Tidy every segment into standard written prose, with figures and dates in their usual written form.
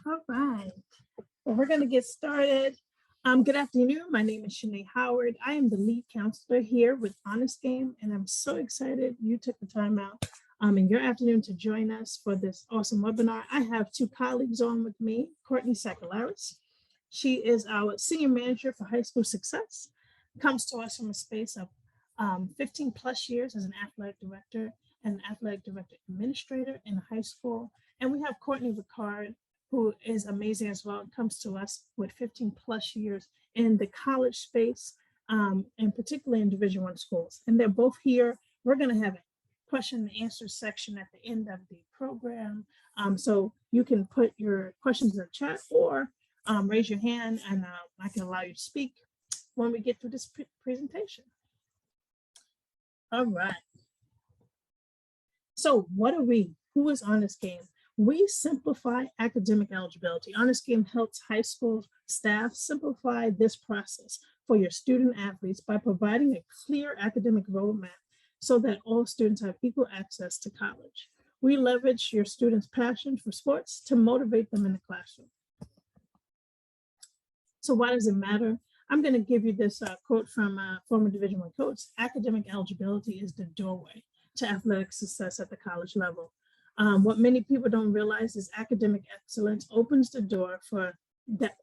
All right. Well, we're going to get started. Good afternoon. My name is Shanae Howard. I am the lead counselor here with HONESTGAME, and I'm so excited you took the time out in your afternoon to join us for this awesome webinar. I have two colleagues on with me, Courtney Sakalaris. She is our senior manager for high school success, comes to us from a space of 15 plus years as an athletic director and an athletic director administrator in high school. And we have Courtney Ricard, who is amazing as well, and comes to us with 15 plus years in the college space, and particularly in Division I schools. And they're both here. We're going to have a question and answer section at the end of the program. So you can put your questions in the chat or raise your hand, and I can allow you to speak when we get through this presentation. All right. So what are we? Who is HONESTGAME? We simplify academic eligibility. HONESTGAME helps high school staff simplify this process for your student athletes by providing a clear academic roadmap so that all students have equal access to college. We leverage your students' passion for sports to motivate them in the classroom. So why does it matter? I'm going to give you this quote from former Division I coach. Academic eligibility is the doorway to athletic success at the college level. What many people don't realize is academic excellence opens the door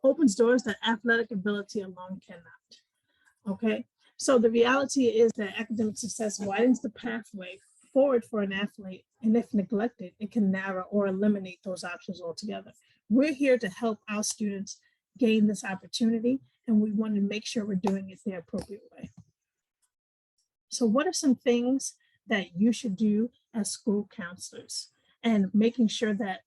opens doors that athletic ability alone cannot. Okay, so the reality is that academic success widens the pathway forward for an athlete, and if neglected, it can narrow or eliminate those options altogether. We're here to help our students gain this opportunity, and we want to make sure we're doing it the appropriate way. So what are some things that you should do as school counselors? And making sure that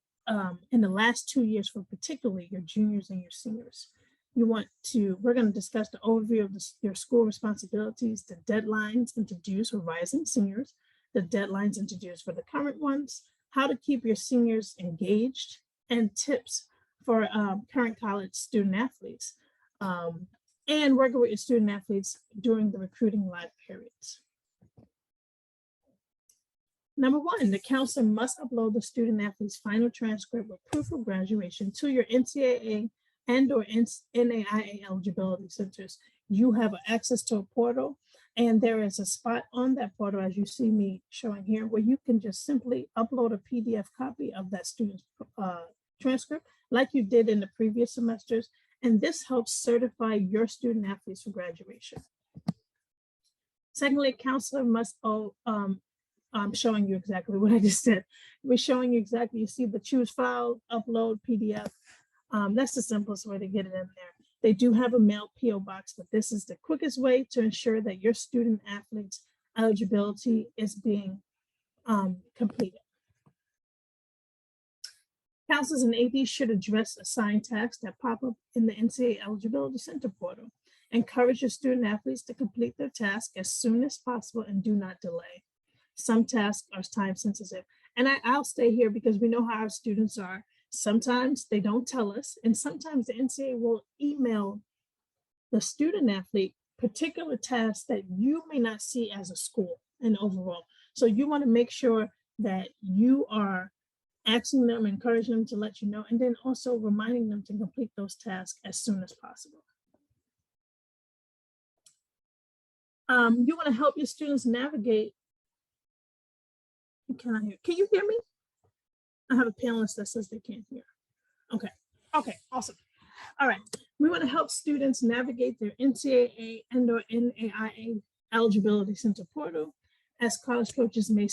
in the last 2 years, for particularly your juniors and your seniors, we're going to discuss the overview of your school responsibilities, the deadlines and to-dos for rising seniors, the deadlines and to-dos for the current ones, how to keep your seniors engaged, and tips for current college student athletes, and working with your student athletes during the recruiting live periods. Number one, the counselor must upload the student athlete's final transcript with proof of graduation to your NCAA and or NAIA eligibility centers. You have access to a portal, and there is a spot on that portal, as you see me showing here, where you can just simply upload a PDF copy of that student's transcript like you did in the previous semesters, and this helps certify your student athletes for graduation. Secondly, a counselor must I'm showing you exactly what I just said. We're showing you exactly, you see the choose file, upload PDF. That's the simplest way to get it in there. They do have a mail PO box, but this is the quickest way to ensure that your student athletes eligibility is being completed. Counselors and ADs should address assigned tasks that pop up in the NCAA Eligibility Center portal. Encourage your student athletes to complete their task as soon as possible and do not delay. Some tasks are time sensitive. And I'll stay here because we know how our students are. Sometimes they don't tell us, and sometimes the NCAA will email the student athlete particular tasks that you may not see as a school and overall. So you want to make sure that you are asking them, encouraging them to let you know, and then also reminding them to complete those tasks as soon as possible. You want to help your students navigate. Can you hear me? I have a panelist that says they can't hear. Okay, awesome. All right, we want to help students navigate their NCAA and or NAIA eligibility center portal, as college coaches may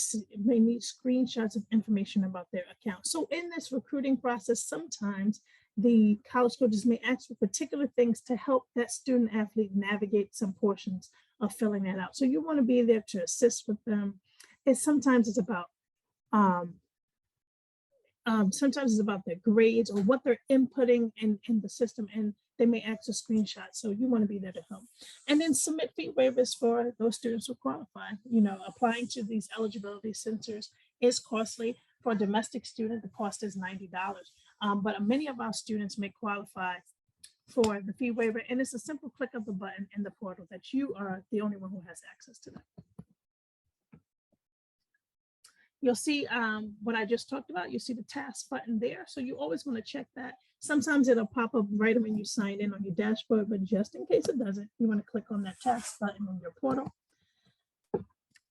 need screenshots of information about their account. So in this recruiting process, sometimes the college coaches may ask for particular things to help that student athlete navigate some portions of filling that out. So you want to be there to assist with them. Sometimes it's about their grades or what they're inputting in the system, and they may ask for screenshots. So you want to be there to help. And then submit fee waivers for those students who qualify. You know, applying to these eligibility centers is costly. For a domestic student, the cost is $90. But many of our students may qualify for the fee waiver, and it's a simple click of the button in the portal that you are the only one who has access to that. You'll see what I just talked about. You see the task button there. So you always want to check that. Sometimes it'll pop up right when you sign in on your dashboard, but just in case it doesn't, you want to click on that task button on your portal.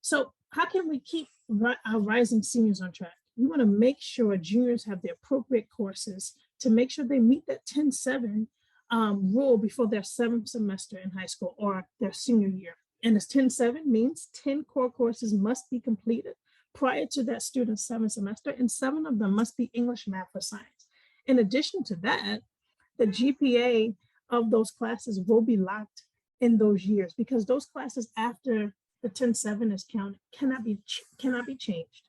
So how can we keep our rising seniors on track? We want to make sure juniors have the appropriate courses to make sure they meet that 10-7 rule before their 7th semester in high school or their senior year. And this 10-7 means 10 core courses must be completed prior to that student's 7th semester, and 7 of them must be English, math, or science. In addition to that, the GPA of those classes will be locked in those years, because those classes after the 10-7 is counted cannot be changed.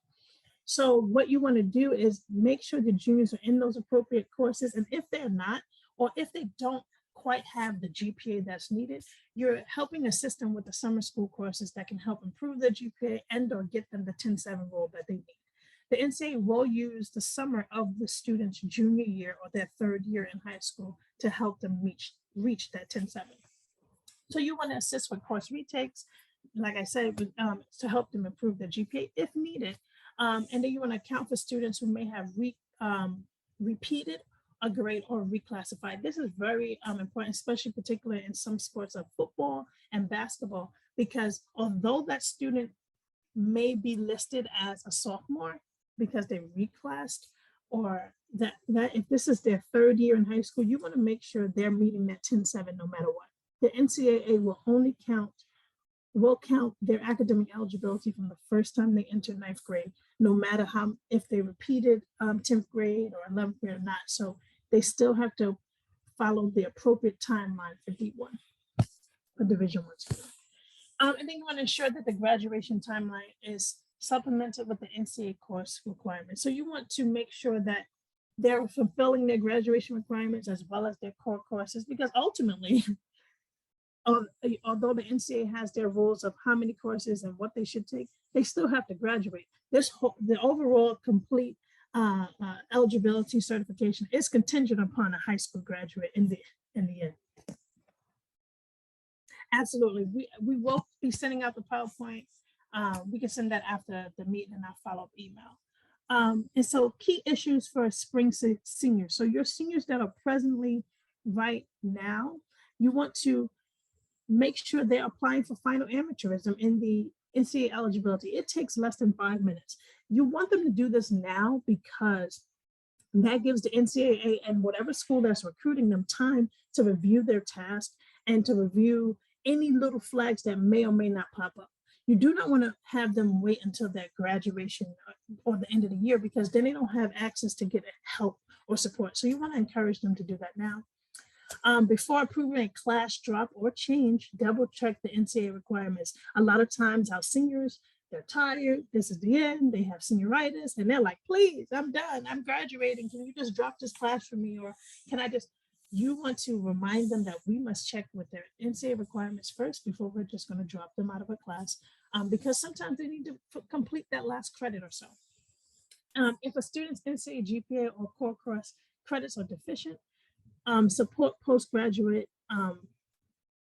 So what you want to do is make sure the juniors are in those appropriate courses, and if they're not, or if they don't quite have the GPA that's needed, you're helping assist them with the summer school courses that can help improve their GPA and or get them the 10-7 role that they need. The NCAA will use the summer of the student's junior year or their 3rd year in high school to help them reach that 10-7. So you want to assist with course retakes, like I said, to help them improve their GPA if needed. And then you want to account for students who may have repeated a grade or reclassified. This is very important, especially particularly in some sports like football and basketball, because although that student may be listed as a sophomore because they reclassed, or that if this is their 3rd year in high school, you want to make sure they're meeting that 10-7 no matter what. The NCAA will only count their academic eligibility from the first time they enter 9th grade, no matter if they repeated 10th grade or 11th grade or not. So they still have to follow the appropriate timeline for D1, for Division I student. And then you want to ensure that the graduation timeline is supplemented with the NCAA course requirements. So you want to make sure that they're fulfilling their graduation requirements as well as their core courses, because ultimately, although the NCAA has their rules of how many courses and what they should take, they still have to graduate. The overall complete eligibility certification is contingent upon a high school graduate in the end. Absolutely, we will be sending out the PowerPoint. We can send that after the meeting in our follow-up email. And so key issues for spring seniors. So your seniors that are presently right now, you want to make sure they're applying for final amateurism in the NCAA eligibility. It takes less than 5 minutes. You want them to do this now because that gives the NCAA and whatever school that's recruiting them time to review their task and to review any little flags that may or may not pop up. You do not want to have them wait until that graduation or the end of the year, because then they don't have access to get help or support. So you want to encourage them to do that now. Before approving a class drop or change, double check the NCAA requirements. A lot of times our seniors, they're tired, this is the end, they have senioritis, and they're like, please, I'm done, I'm graduating, can you just drop this class for me? Or can I just, you want to remind them that we must check with their NCAA requirements first before we're just going to drop them out of a class, because sometimes they need to complete that last credit or so. If a student's NCAA GPA or core course credits are deficient, support postgraduate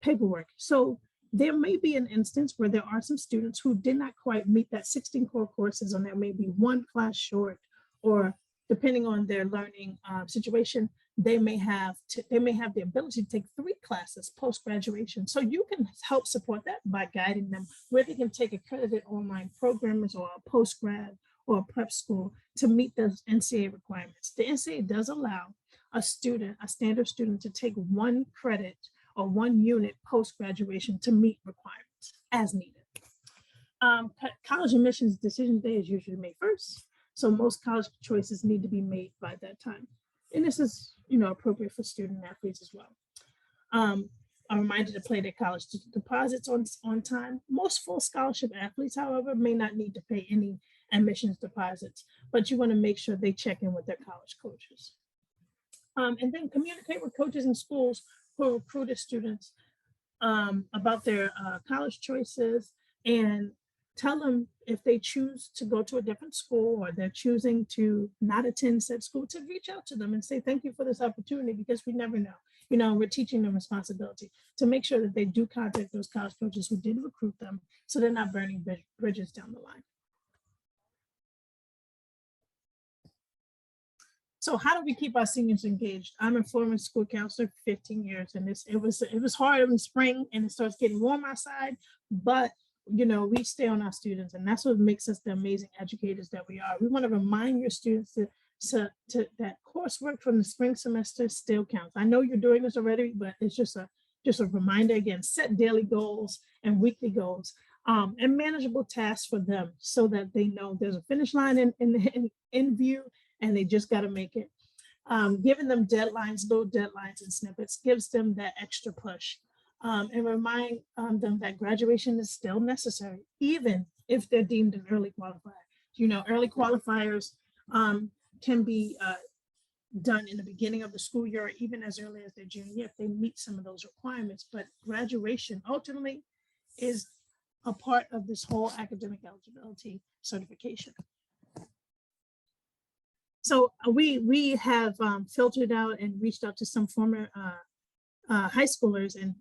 paperwork. So there may be an instance where there are some students who did not quite meet that 16 core courses, and there may be one class short, or depending on their learning situation, they may have the ability to take 3 classes post-graduation. So you can help support that by guiding them where they can take accredited online programs or a post-grad or a prep school to meet those NCAA requirements. The NCAA does allow a standard student, to take 1 credit or 1 unit post-graduation to meet requirements as needed. College admissions decision day is usually May 1st. So most college choices need to be made by that time. And this is, appropriate for student athletes as well. A reminder to pay their college deposits on time. Most full scholarship athletes, however, may not need to pay any admissions deposits, but you want to make sure they check in with their college coaches. And then communicate with coaches in schools who recruited students about their college choices, and tell them if they choose to go to a different school or they're choosing to not attend said school, to reach out to them and say, thank you for this opportunity, because we never know. We're teaching them responsibility to make sure that they do contact those college coaches who did recruit them, so they're not burning bridges down the line. So how do we keep our seniors engaged? I'm a former school counselor for 15 years, and it was hard in the spring, and it starts getting warm outside, but we stay on our students, and that's what makes us the amazing educators that we are. We want to remind your students to that coursework from the spring semester still counts. I know you're doing this already, but it's just a reminder again, set daily goals and weekly goals, and manageable tasks for them so that they know there's a finish line in view, and they just got to make it. Giving them deadlines, little deadlines and snippets gives them that extra push, and remind them that graduation is still necessary, even if they're deemed an early qualifier. Early qualifiers can be done in the beginning of the school year, or even as early as their junior year if they meet some of those requirements. But graduation ultimately is a part of this whole academic eligibility certification. So we have filtered out and reached out to some former high schoolers, and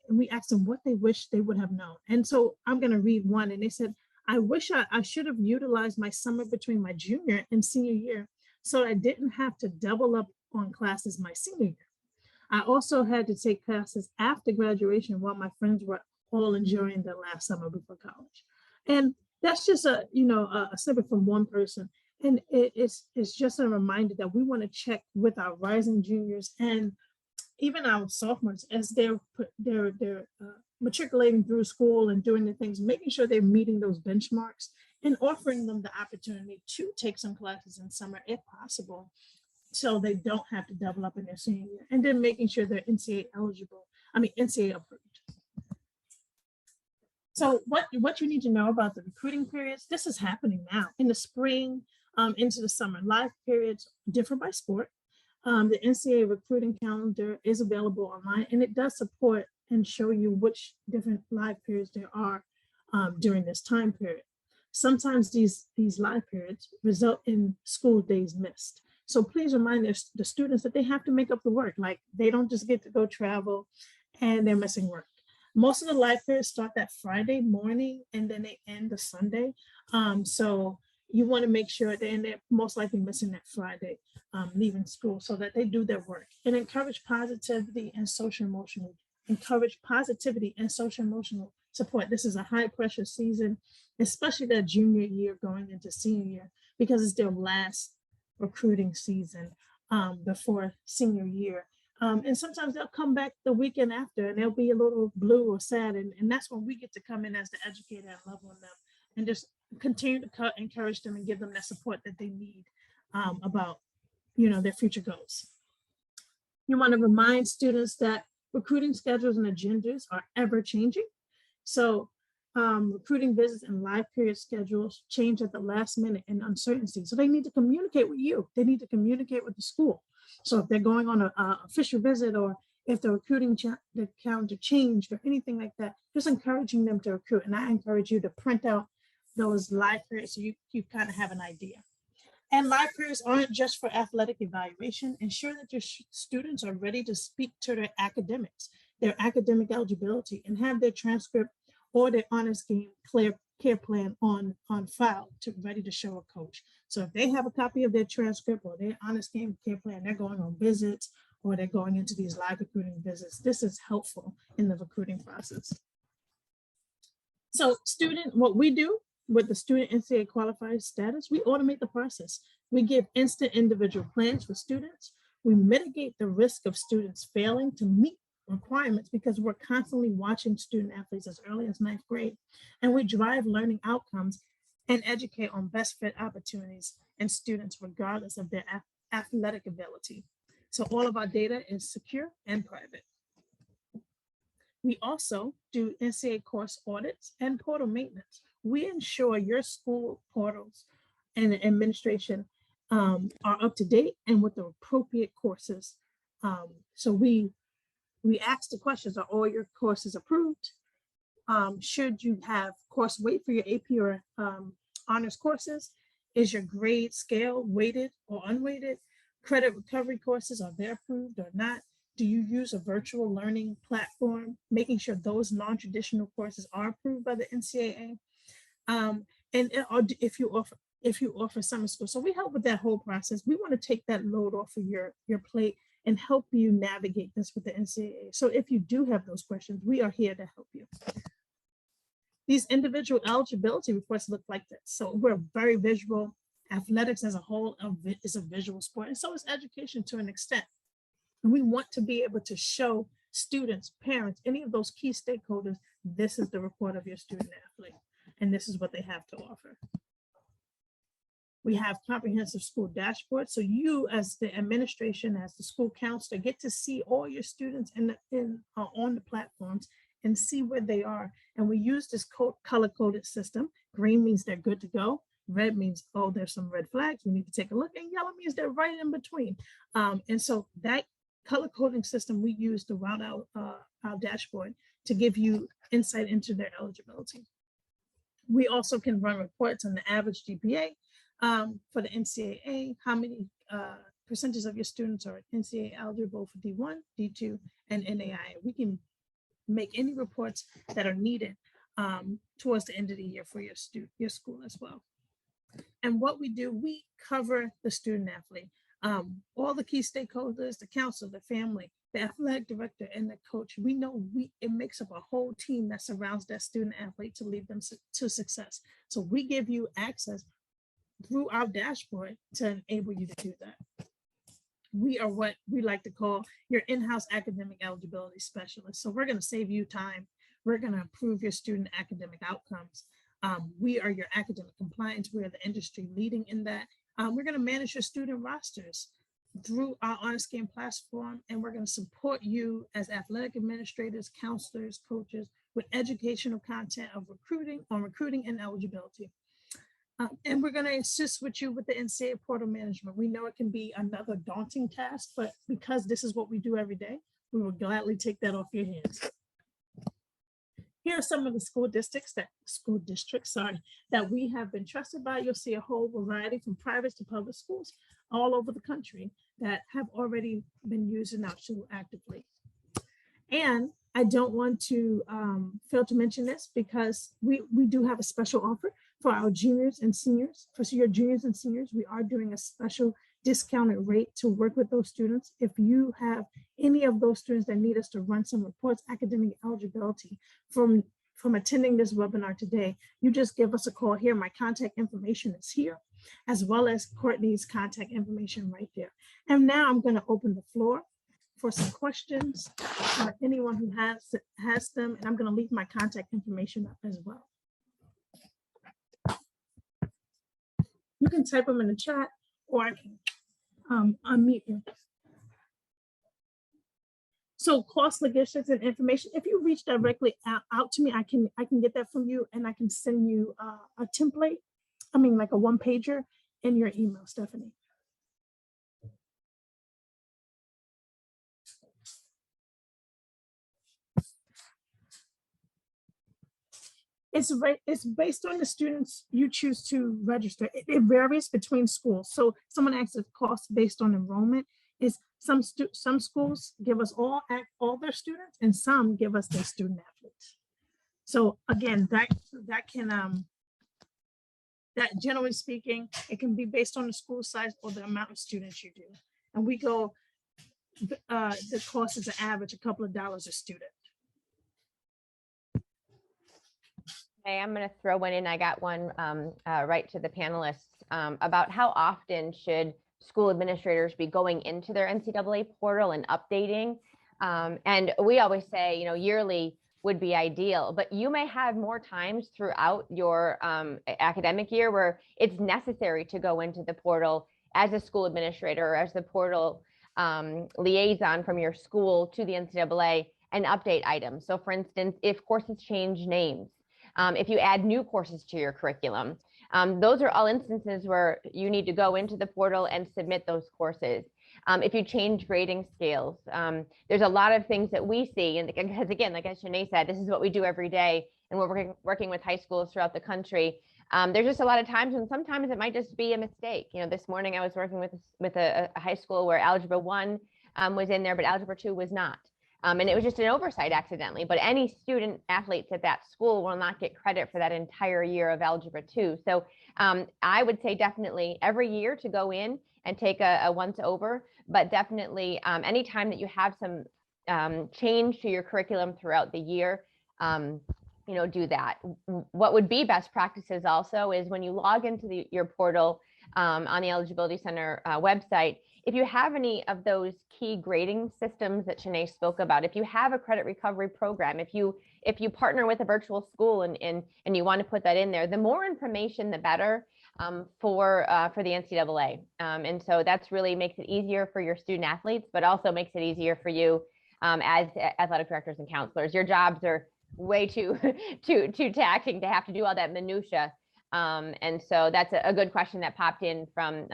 we asked them what they wish they would have known. And so I'm going to read one, and they said, I wish I should have utilized my summer between my junior and senior year so I didn't have to double up on classes my senior year. I also had to take classes after graduation while my friends were all enjoying their last summer before college. And that's just a snippet from one person. And it's just a reminder that we want to check with our rising juniors and even our sophomores as they're matriculating through school and doing the things, making sure they're meeting those benchmarks and offering them the opportunity to take some classes in summer if possible, so they don't have to double up in their senior year, and then making sure they're NCAA approved. So what you need to know about the recruiting periods, this is happening now in the spring into the summer. Live periods differ by sport. The NCAA recruiting calendar is available online, and it does support and show you which different live periods there are during this time period. Sometimes these live periods result in school days missed. So please remind the students that they have to make up the work. Like, they don't just get to go travel and they're missing work. Most of the live periods start that Friday morning and then they end the Sunday. So you want to make sure they're most likely missing that Friday, leaving school, so that they do their work. And encourage positivity and social emotional support. This is a high pressure season, especially that junior year going into senior year, because it's their last recruiting season before senior year. And sometimes they'll come back the weekend after and they'll be a little blue or sad. And that's when we get to come in as the educator and love on them and just continue to encourage them and give them that support that they need about their future goals. You want to remind students that recruiting schedules and agendas are ever changing. So recruiting visits and live period schedules change at the last minute in uncertainty. So they need to communicate with you. They need to communicate with the school. So if they're going on an official visit, or if the recruiting the calendar changed or anything like that, just encouraging them to recruit. And I encourage you to print out those live periods so you kind of have an idea. And live periods aren't just for athletic evaluation. Ensure that your students are ready to speak to their academics, their academic eligibility, and have their transcript or their HONESTGAME care plan on file ready to show a coach. So if they have a copy of their transcript or their HONESTGAME care plan, they're going on visits or they're going into these live recruiting visits. This is helpful in the recruiting process. So what we do with the student NCAA qualified status, we automate the process. We give instant individual plans for students. We mitigate the risk of students failing to meet requirements because we're constantly watching student athletes as early as 9th grade. And we drive learning outcomes and educate on best fit opportunities and students regardless of their athletic ability. So all of our data is secure and private. We also do NCAA course audits and portal maintenance. We ensure your school portals and administration are up to date and with the appropriate courses. So we ask the questions, are all your courses approved? Should you have course weight for your AP or honors courses? Is your grade scale weighted or unweighted? Credit recovery courses, are they approved or not? Do you use a virtual learning platform? Making sure those non-traditional courses are approved by the NCAA. And if you offer if you offer summer school. So we help with that whole process. We want to take that load off of your plate and help you navigate this with the NCAA. So if you do have those questions, we are here to help you. These individual eligibility reports look like this. So we're very visual. Athletics as a whole is a visual sport, and so is education to an extent. And we want to be able to show students, parents, any of those key stakeholders, this is the report of your student athlete, and this is what they have to offer. We have comprehensive school dashboards. So you as the administration, as the school counselor, get to see all your students on the platforms and see where they are. And we use this color-coded system. Green means they're good to go. Red means, oh, there's some red flags, we need to take a look. And yellow means they're right in between. And so that color coding system we use throughout our dashboard to give you insight into their eligibility. We also can run reports on the average GPA for the NCAA, how many percentage of your students are NCAA eligible for D1, D2, and NAIA. We can make any reports that are needed towards the end of the year for your school as well. And what we do, we cover the student athlete, all the key stakeholders, the counselor, the family, the athletic director, and the coach. We know it makes up a whole team that surrounds that student athlete to lead them to success. So we give you access through our dashboard to enable you to do that. We are what we like to call your in-house academic eligibility specialist. So we're going to save you time. We're going to improve your student academic outcomes. We are your academic compliance. We are the industry leading in that. We're going to manage your student rosters through our HONESTGAME platform, and we're going to support you as athletic administrators, counselors, coaches with educational content of recruiting and eligibility. And we're going to assist with you with the NCAA portal management. We know it can be another daunting task, but because this is what we do every day, we will gladly take that off your hands. Here are some of the school districts that we have been trusted by. You'll see a whole variety from private to public schools all over the country that have already been using our tool actively. And I don't want to fail to mention this because we do have a special offer for our juniors and seniors. For your juniors and seniors, we are doing a special discounted rate to work with those students. If you have any of those students that need us to run some reports, academic eligibility from attending this webinar today, you just give us a call here. My contact information is here, as well as Courtney's contact information right there. And now I'm going to open the floor for some questions for anyone who has them, and I'm going to leave my contact information up as well. You can type them in the chat, or I can unmute you. So cost, logistics, and information. If you reach directly out to me, I can get that from you, and I can send you a template. I mean, like a one-pager in your email, Stephanie. It's based on the students you choose to register. It varies between schools. So someone asks if cost based on enrollment is some schools give us all their students, and some give us their student athletes. So again, that generally speaking, it can be based on the school size or the amount of students you do. And we go, the cost is an average, a couple of dollars a student. Hey, I'm going to throw one in. I got one right to the panelists about how often should school administrators be going into their NCAA portal and updating. And we always say, yearly would be ideal, but you may have more times throughout your academic year where it's necessary to go into the portal as a school administrator or as the portal liaison from your school to the NCAA and update items. So for instance, if courses change names, if you add new courses to your curriculum, those are all instances where you need to go into the portal and submit those courses. If you change grading scales, there's a lot of things that we see, and because again, like as Shanae said, this is what we do every day, and we're working with high schools throughout the country. There's just a lot of times when sometimes it might just be a mistake. This morning I was working with a high school where Algebra 1 was in there, but Algebra 2 was not. And it was just an oversight accidentally, but any student athletes at that school will not get credit for that entire year of Algebra 2. So I would say definitely every year to go in and take a once over, but definitely anytime that you have some change to your curriculum throughout the year, do that. What would be best practices also is when you log into your portal on the Eligibility Center website, if you have any of those key grading systems that Shanae spoke about, if you have a credit recovery program, if you partner with a virtual school and you want to put that in there, the more information, the better for the NCAA. And so that's really makes it easier for your student athletes, but also makes it easier for you as athletic directors and counselors. Your jobs are way too taxing to have to do all that minutia. And so that's a good question that popped in from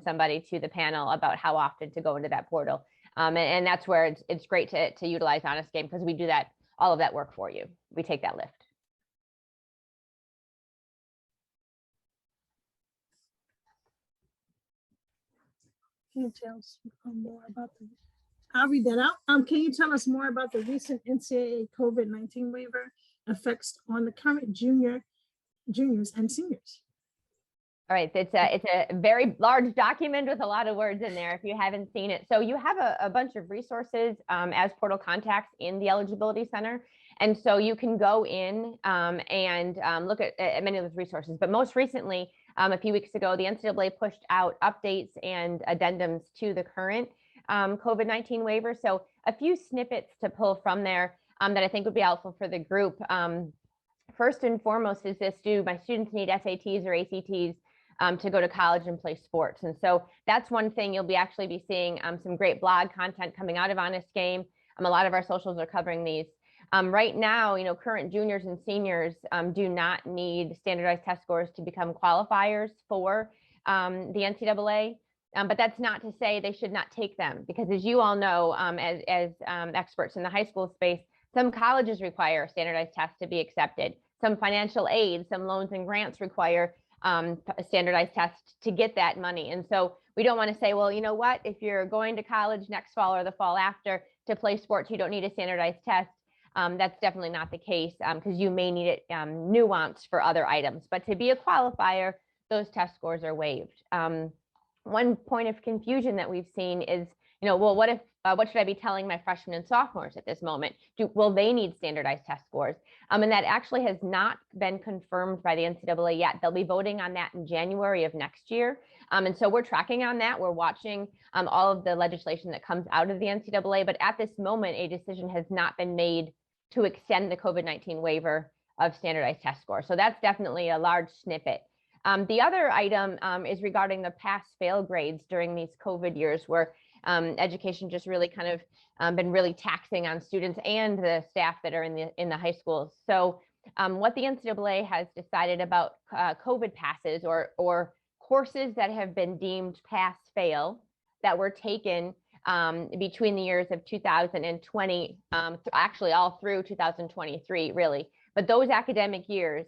somebody to the panel about how often to go into that portal. And that's where it's great to utilize HONESTGAME, because we do all of that work for you. We take that lift. Can you tell us more about I'll read that out. Can you tell us more about the recent NCAA COVID-19 waiver effects on the current juniors and seniors? All right, it's a very large document with a lot of words in there if you haven't seen it. So you have a bunch of resources as portal contacts in the Eligibility Center. And so you can go in and look at many of those resources. But most recently, a few weeks ago, the NCAA pushed out updates and addendums to the current COVID-19 waiver. So a few snippets to pull from there that I think would be helpful for the group. First and foremost is this: do my students need SATs or ACTs to go to college and play sports? And so that's one thing you'll actually be seeing some great blog content coming out of HONESTGAME. A lot of our socials are covering these. Right now, current juniors and seniors do not need standardized test scores to become qualifiers for the NCAA. But that's not to say they should not take them, because as you all know, as experts in the high school space, some colleges require standardized tests to be accepted. Some financial aid, some loans and grants require a standardized test to get that money. And so we don't want to say, well, you know what, if you're going to college next fall or the fall after to play sports, you don't need a standardized test. That's definitely not the case, because you may need it nuanced for other items. But to be a qualifier, those test scores are waived. One point of confusion that we've seen is, well, what should I be telling my freshmen and sophomores at this moment? Will they need standardized test scores? And that actually has not been confirmed by the NCAA yet. They'll be voting on that in January of next year. And so we're tracking on that. We're watching all of the legislation that comes out of the NCAA. But at this moment, a decision has not been made to extend the COVID-19 waiver of standardized test scores. So that's definitely a large snippet. The other item is regarding the pass-fail grades during these COVID years, where education just really kind of been really taxing on students and the staff that are in the high schools. So what the NCAA has decided about COVID passes or courses that have been deemed pass-fail that were taken between the years of 2020, actually all through 2023, really. But those academic years,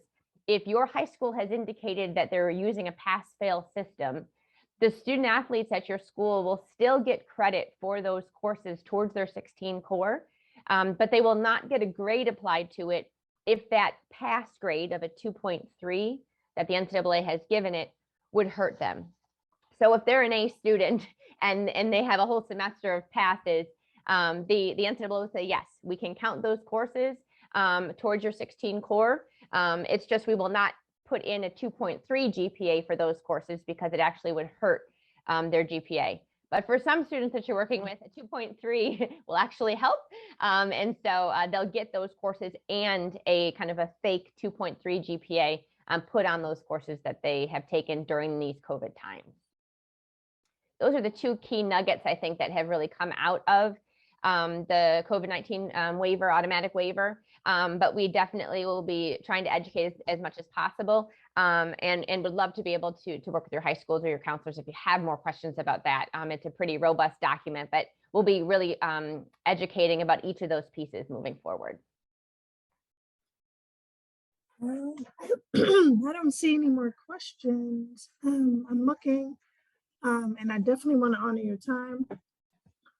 if your high school has indicated that they're using a pass-fail system, the student athletes at your school will still get credit for those courses towards their 16 core, but they will not get a grade applied to it if that pass grade of a 2.3 that the NCAA has given it would hurt them. So if they're an A student and they have a whole semester of passes, the NCAA will say, yes, we can count those courses towards your 16 core. It's just we will not put in a 2.3 GPA for those courses, because it actually would hurt their GPA. But for some students that you're working with, a 2.3 will actually help. And so they'll get those courses and a kind of a fake 2.3 GPA put on those courses that they have taken during these COVID times. Those are the two key nuggets, I think, that have really come out of the COVID-19 waiver, automatic waiver. But we definitely will be trying to educate as much as possible, and would love to be able to work with your high schools or your counselors if you have more questions about that. It's a pretty robust document, but we'll be really educating about each of those pieces moving forward. I don't see any more questions. I'm looking, and I definitely want to honor your time.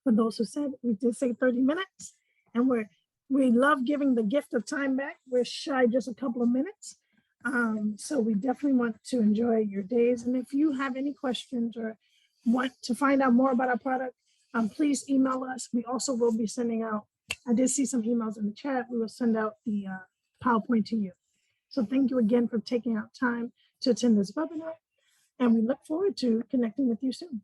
For those who said, we did say 30 minutes, and we love giving the gift of time back. We're shy just a couple of minutes. So we definitely want to enjoy your days. And if you have any questions or want to find out more about our product, please email us. We also will be sending out, I did see some emails in the chat. We will send out the PowerPoint to you. So thank you again for taking out time to attend this webinar. And we look forward to connecting with you soon.